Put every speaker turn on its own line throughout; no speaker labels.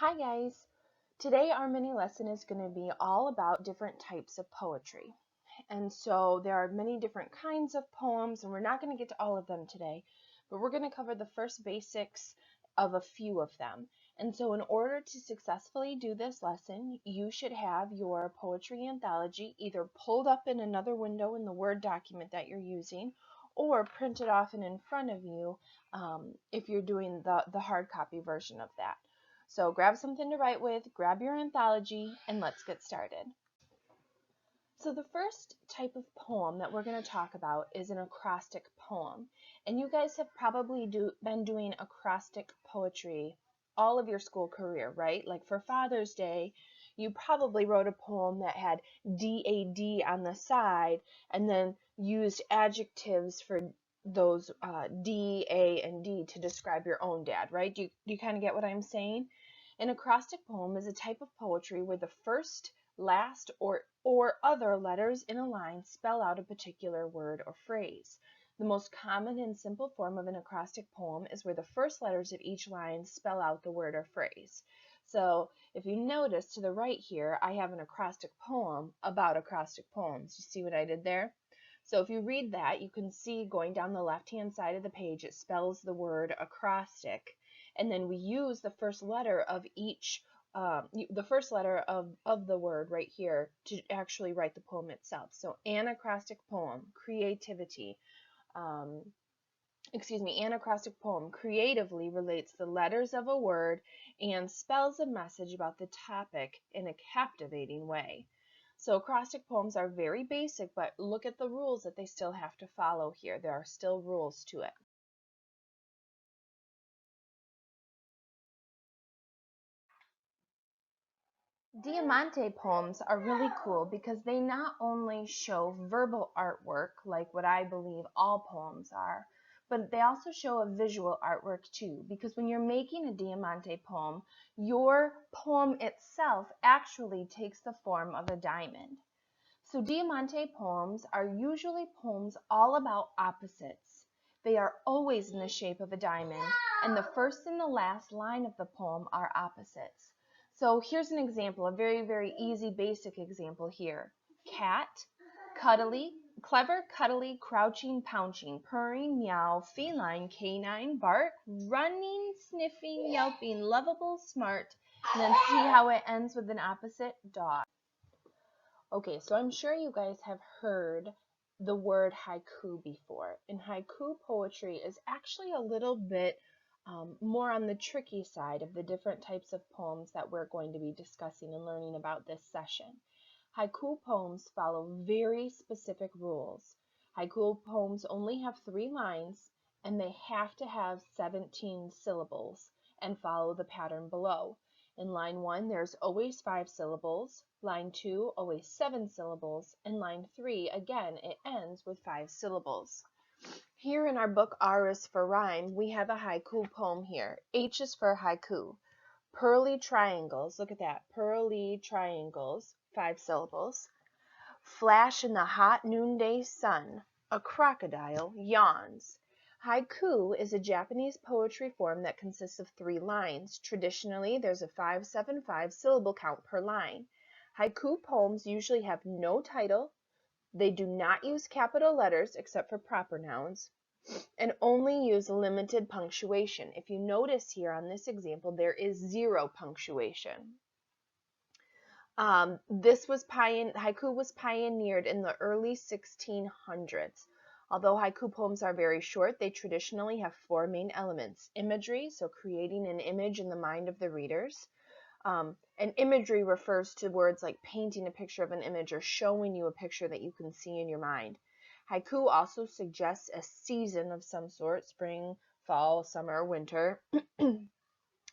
Hi guys! Today our mini lesson is going to be all about different types of poetry. And so there are many different kinds of poems, and we're not going to get to all of them today, but we're going to cover the first basics of a few of them. And so in order to successfully do this lesson, you should have your poetry anthology either pulled up in another window in the Word document that you're using, or printed off and in front of you if you're doing the hard copy version of that. So grab something to write with, grab your anthology, and let's get started. So the first type of poem that we're going to talk about is an acrostic poem. And you guys have probably been doing acrostic poetry all of your school career, right? Like for Father's Day, you probably wrote a poem that had DAD on the side and then used adjectives for those D, A, and D to describe your own dad, right? Do you kind of get what I'm saying? An acrostic poem is a type of poetry where the first, last, or other letters in a line spell out a particular word or phrase. The most common and simple form of an acrostic poem is where the first letters of each line spell out the word or phrase. So if you notice to the right here, I have an acrostic poem about acrostic poems. You see what I did there? So if you read that, you can see going down the left-hand side of the page, it spells the word acrostic. And then we use the first letter of each, the first letter of the word right here to actually write the poem itself. So an acrostic poem, creativity, an acrostic poem creatively relates the letters of a word and spells a message about the topic in a captivating way. So acrostic poems are very basic, but look at the rules that they still have to follow here. There are still rules to it. Diamante poems are really cool because they not only show verbal artwork, like what I believe all poems are, but they also show a visual artwork too, because when you're making a Diamante poem, your poem itself actually takes the form of a diamond. So Diamante poems are usually poems all about opposites. They are always in the shape of a diamond, and the first and the last line of the poem are opposites. So here's an example, a very, very easy, basic example here. Cat, cuddly, clever, cuddly, crouching, pouching, purring, meow, feline, canine, bark, running, sniffing, yelping, lovable, smart, and then see how it ends with an opposite, dog. Okay, so I'm sure you guys have heard the word haiku before, and haiku poetry is actually a little bit more on the tricky side of the different types of poems that we're going to be discussing and learning about this session. Haiku poems follow very specific rules. Haiku poems only have 3 lines, and they have to have 17 syllables and follow the pattern below. In line 1, there's always 5 syllables. Line 2, always 7 syllables. And line 3, again, it ends with 5 syllables. Here in our book, R is for Rhyme, we have a haiku poem here. H is for haiku. Pearly triangles, look at that, pearly triangles, 5 syllables. Flash in the hot noonday sun, a crocodile yawns. Haiku is a Japanese poetry form that consists of 3 lines. Traditionally, there's a 5-7-5 syllable count per line. Haiku poems usually have no title. They do not use capital letters except for proper nouns, and only use limited punctuation. If you notice here on this example, there is 0 punctuation. Haiku was pioneered in the early 1600s. Although haiku poems are very short, they traditionally have 4 main elements. Imagery, so creating an image in the mind of the readers. And imagery refers to words like painting a picture of an image or showing you a picture that you can see in your mind. Haiku also suggests a season of some sort, spring, fall, summer, winter, and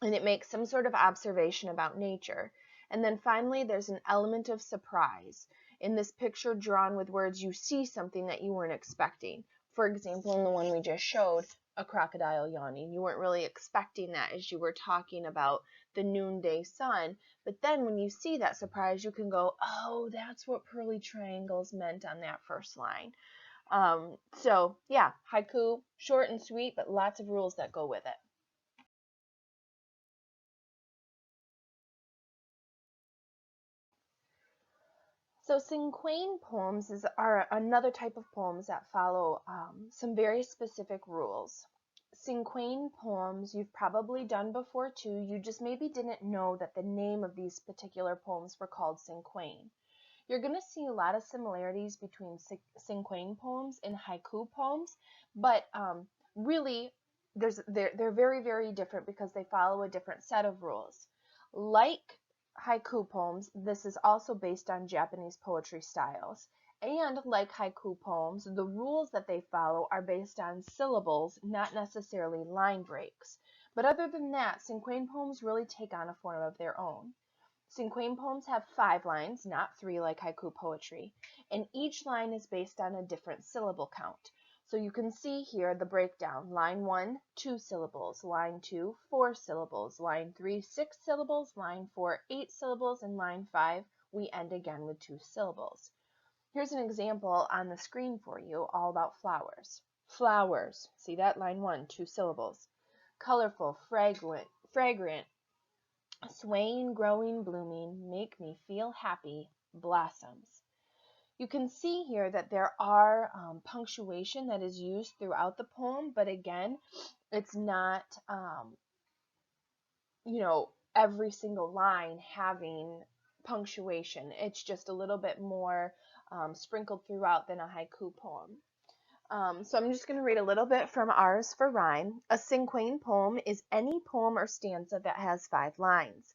it makes some sort of observation about nature. And then finally, there's an element of surprise. In this picture drawn with words, you see something that you weren't expecting. For example, in the one we just showed, a crocodile yawning. You weren't really expecting that as you were talking about the noonday sun. But then when you see that surprise, you can go, oh, that's what pearly triangles meant on that first line. So yeah, haiku, short and sweet, but lots of rules that go with it. So Cinquain poems are another type of poems that follow some very specific rules. Cinquain poems you've probably done before too, you just maybe didn't know that the name of these particular poems were called Cinquain. You're going to see a lot of similarities between Cinquain poems and haiku poems, but really they're very, very different because they follow a different set of rules. Like haiku poems, this is also based on Japanese poetry styles. And like haiku poems, the rules that they follow are based on syllables, not necessarily line breaks. But other than that, Cinquain poems really take on a form of their own. Cinquain poems have 5 lines, not 3 like haiku poetry, and each line is based on a different syllable count. So you can see here the breakdown. Line 1, 2 syllables. Line 2, 4 syllables. Line 3, 6 syllables. Line 4, 8 syllables. And line 5, we end again with 2 syllables. Here's an example on the screen for you, all about flowers. Flowers. See that? Line 1, 2 syllables. Colorful, fragrant, swaying, growing, blooming, make me feel happy, blossoms. You can see here that there are punctuation that is used throughout the poem, but again, it's not, every single line having punctuation. It's just a little bit more sprinkled throughout than a haiku poem. So I'm just going to read a little bit from ours for rhyme. A cinquain poem is any poem or stanza that has 5 lines.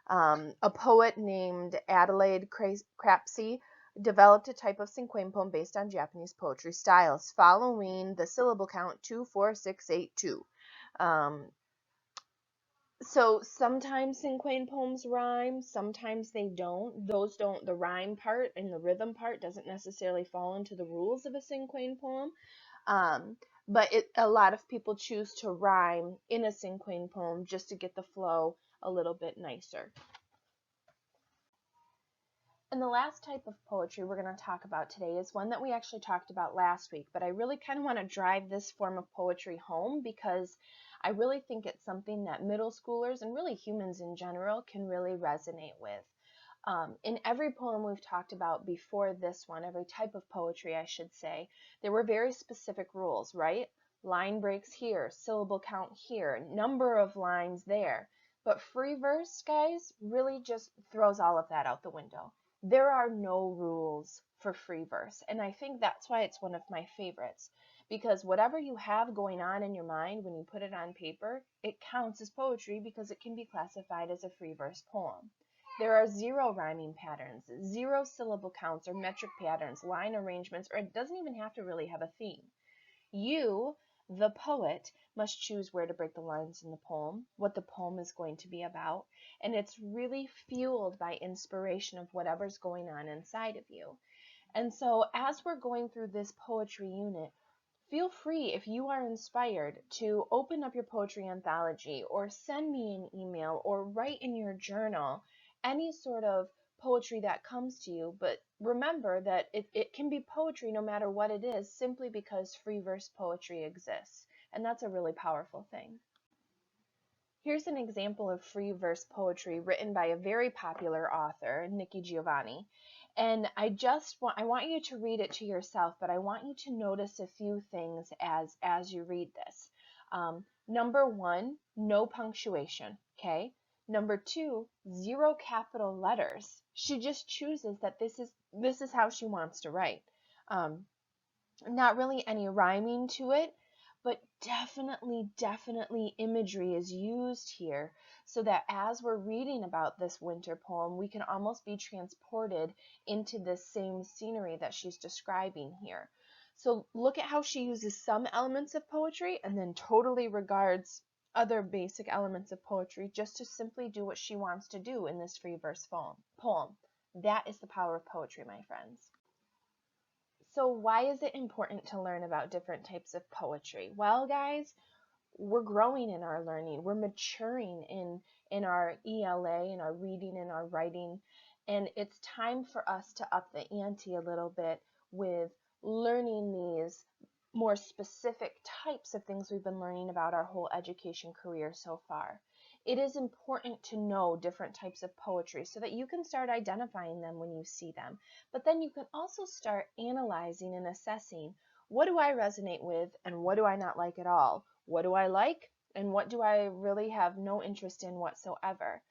A poet named Adelaide Crapsey developed a type of cinquain poem based on Japanese poetry styles, following the syllable count 2, 4, 6, 8, 2. So sometimes cinquain poems rhyme, sometimes they don't. Those don't, the rhyme part and the rhythm part doesn't necessarily fall into the rules of a cinquain poem. But a lot of people choose to rhyme in a cinquain poem just to get the flow a little bit nicer. And the last type of poetry we're going to talk about today is one that we actually talked about last week, but I really kind of want to drive this form of poetry home because I really think it's something that middle schoolers and really humans in general can really resonate with. In every poem we've talked about before this one, every type of poetry, I should say, there were very specific rules, right? Line breaks here, syllable count here, number of lines there. But free verse, guys, really just throws all of that out the window. There are no rules for free verse, and I think that's why it's one of my favorites, because whatever you have going on in your mind when you put it on paper, it counts as poetry because it can be classified as a free verse poem. There are 0 rhyming patterns, 0 syllable counts or metric patterns, line arrangements, or it doesn't even have to really have a theme. You, the poet, must choose where to break the lines in the poem, what the poem is going to be about, and it's really fueled by inspiration of whatever's going on inside of you. And so as we're going through this poetry unit, feel free, if you are inspired, to open up your poetry anthology or send me an email or write in your journal any sort of poetry that comes to you. But remember that it can be poetry no matter what it is, simply because free verse poetry exists. And that's a really powerful thing. Here's an example of free verse poetry written by a very popular author, Nikki Giovanni. And I want you to read it to yourself, but I want you to notice a few things as you read this. Number 1, no punctuation, okay? Number 2, 0 capital letters. She just chooses that this is how she wants to write. Not really any rhyming to it, but definitely imagery is used here so that as we're reading about this winter poem, we can almost be transported into this same scenery that she's describing here. So look at how she uses some elements of poetry and then totally regards other basic elements of poetry just to simply do what she wants to do in this free verse poem. That is the power of poetry, my friends. So why is it important to learn about different types of poetry? Well, guys, we're growing in our learning. We're maturing in our ELA, in our reading, in our writing. And it's time for us to up the ante a little bit with learning these more specific types of things we've been learning about our whole education career so far. it is important to know different types of poetry so that you can start identifying them when you see them. But then you can also start analyzing and assessing, what do I resonate with and what do I not like at all? What do I like and what do I really have no interest in whatsoever?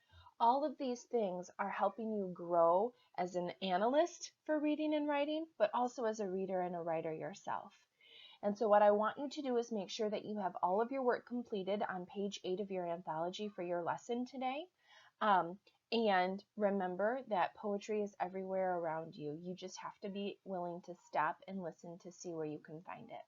All of these things are helping you grow as an analyst for reading and writing, but also as a reader and a writer yourself. And so what I want you to do is make sure that you have all of your work completed on page 8 of your anthology for your lesson today. And remember that poetry is everywhere around you. You just have to be willing to stop and listen to see where you can find it.